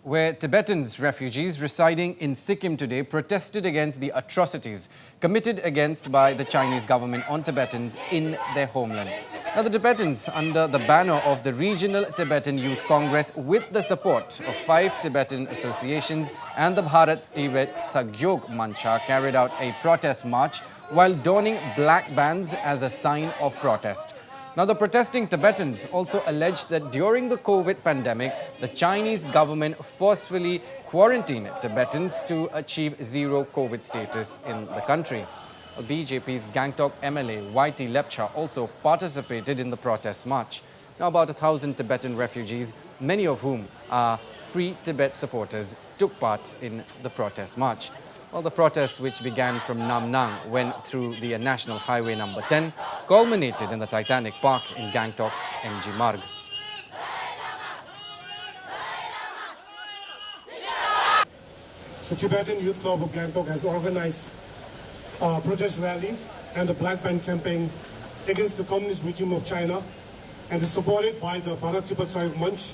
where Tibetans refugees residing in Sikkim today protested against the atrocities committed by the Chinese government on Tibetans in their homeland. Now, the Tibetans, under the banner of the Regional Tibetan Youth Congress with the support of 5 Tibetan Associations and the Bharat Tibet Sahyog Mancha, carried out a protest march while donning black bands as a sign of protest. Now, the protesting Tibetans also alleged that during the COVID pandemic, the Chinese government forcefully quarantined Tibetans to achieve zero COVID status in the country. BJP's Gangtok MLA YT Lepcha also participated in the protest march. Now, about 1,000 Tibetan refugees, many of whom are Free Tibet supporters, took part in the protest march. Well, the protest, which began from Nam Nang, went through the National Highway number 10, culminated in the Titanic Park in Gangtok's MG Marg. The Tibetan Youth Club of Gangtok has organized a protest rally and a black band campaign against the communist regime of China, and is supported by the Bharat Tibet Sahyog Mancha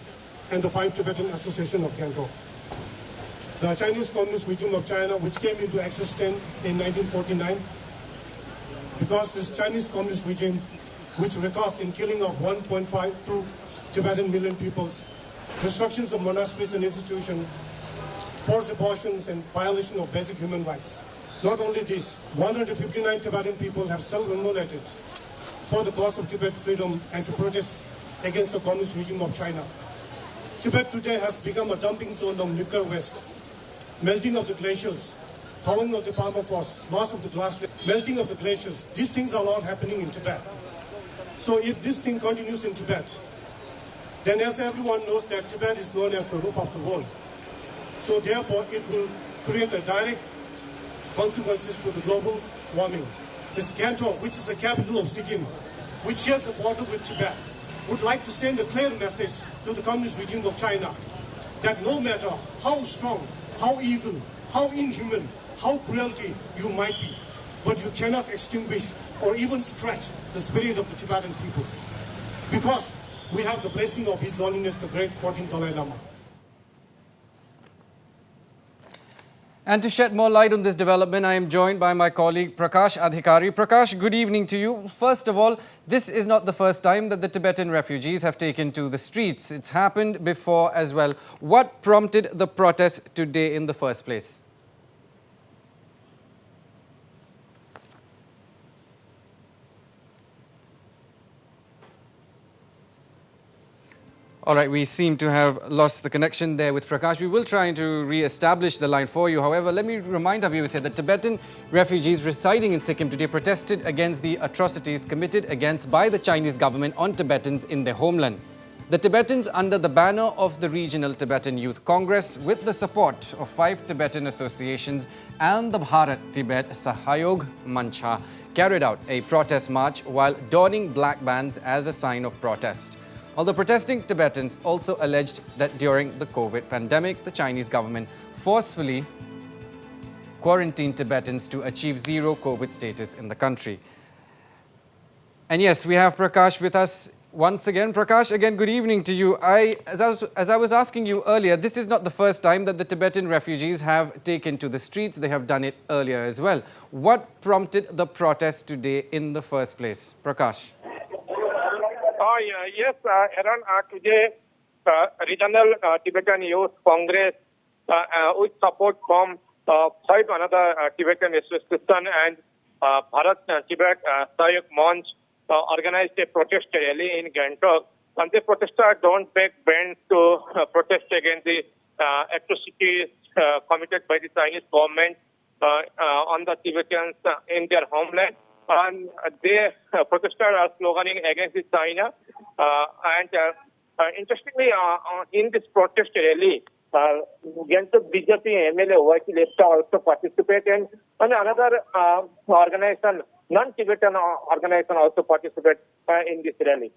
and the 5 Tibetan Associations of Gangtok. The Chinese Communist regime of China, which came into existence in 1949, because this Chinese Communist regime, which records in killing of 1.52 Tibetan million peoples, destructions of monasteries and institutions, forced abortions and violation of basic human rights. Not only this, 159 Tibetan people have self-immolated for the cause of Tibet freedom and to protest against the communist regime of China. Tibet today has become a dumping zone of nuclear waste. Melting of the glaciers, thawing of the permafrost, loss of the glass, melting of the glaciers. These things are all happening in Tibet. So if this thing continues in Tibet, then as everyone knows that Tibet is known as the roof of the world. So therefore it will create a direct consequences to the global warming. It's Gangtok, which is the capital of Sikkim, which shares the border with Tibet, would like to send a clear message to the communist regime of China that no matter how strong, how evil, how inhuman, how cruelty you might be, but you cannot extinguish or even scratch the spirit of the Tibetan peoples, because we have the blessing of His Holiness the Great 14th Dalai Lama. And to shed more light on this development, I am joined by my colleague Prakash Adhikari. Prakash, good evening to you. First of all, this is not the first time that the Tibetan refugees have taken to the streets. It's happened before as well. What prompted the protest today in the first place? All right, we seem to have lost the connection there with Prakash. We will try to re-establish the line for you. However, let me remind our viewers here that Tibetan refugees residing in Sikkim today protested against the atrocities committed by the Chinese government on Tibetans in their homeland. The Tibetans, under the banner of the Regional Tibetan Youth Congress, with the support of 5 Tibetan Associations and the Bharat Tibet Sahyog Mancha, carried out a protest march while donning black bands as a sign of protest. Although protesting Tibetans also alleged that during the COVID pandemic, the Chinese government forcefully quarantined Tibetans to achieve zero COVID status in the country. And yes, we have Prakash with us once again. Prakash, again, good evening to you. As I was asking you earlier, this is not the first time that the Tibetan refugees have taken to the streets. They have done it earlier as well. What prompted the protest today in the first place? Prakash. Yes, Aaron, today Regional Tibetan Youth Congress with support from 5 another Tibetan Associations and Bharat Tibet Sahyog Mancha organized a protest rally in Gangtok. And the protesters don't take bands to protest against the atrocities committed by the Chinese government on the Tibetans in their homeland. And they protesters are sloganing against China. Interestingly, in this protest rally, Gangtok BJP MLA YT Lepcha also participated, and another organization, non-Tibetan organization, also participated in this rally.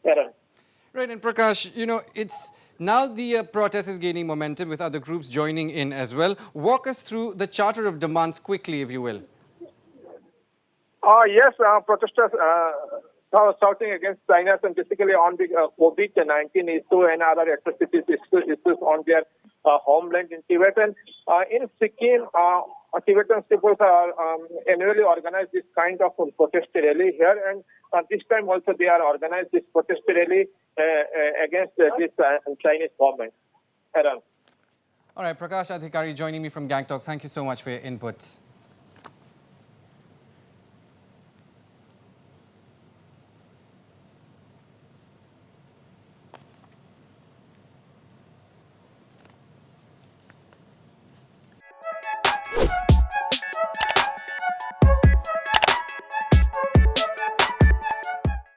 Right, and Prakash, you know, it's now the protest is gaining momentum with other groups joining in as well. Walk us through the charter of demands quickly, if you will. Yes, protesters shouting against China and basically on the COVID-19 issue and other atrocities issues on their homeland in Tibet. And in Sikkim, Tibetan people annually organize this kind of protest rally here, and this time also they are organized this protest rally against this Chinese government. Aaron. All right, Prakash Adhikari joining me from Gangtok. Thank you so much for your inputs.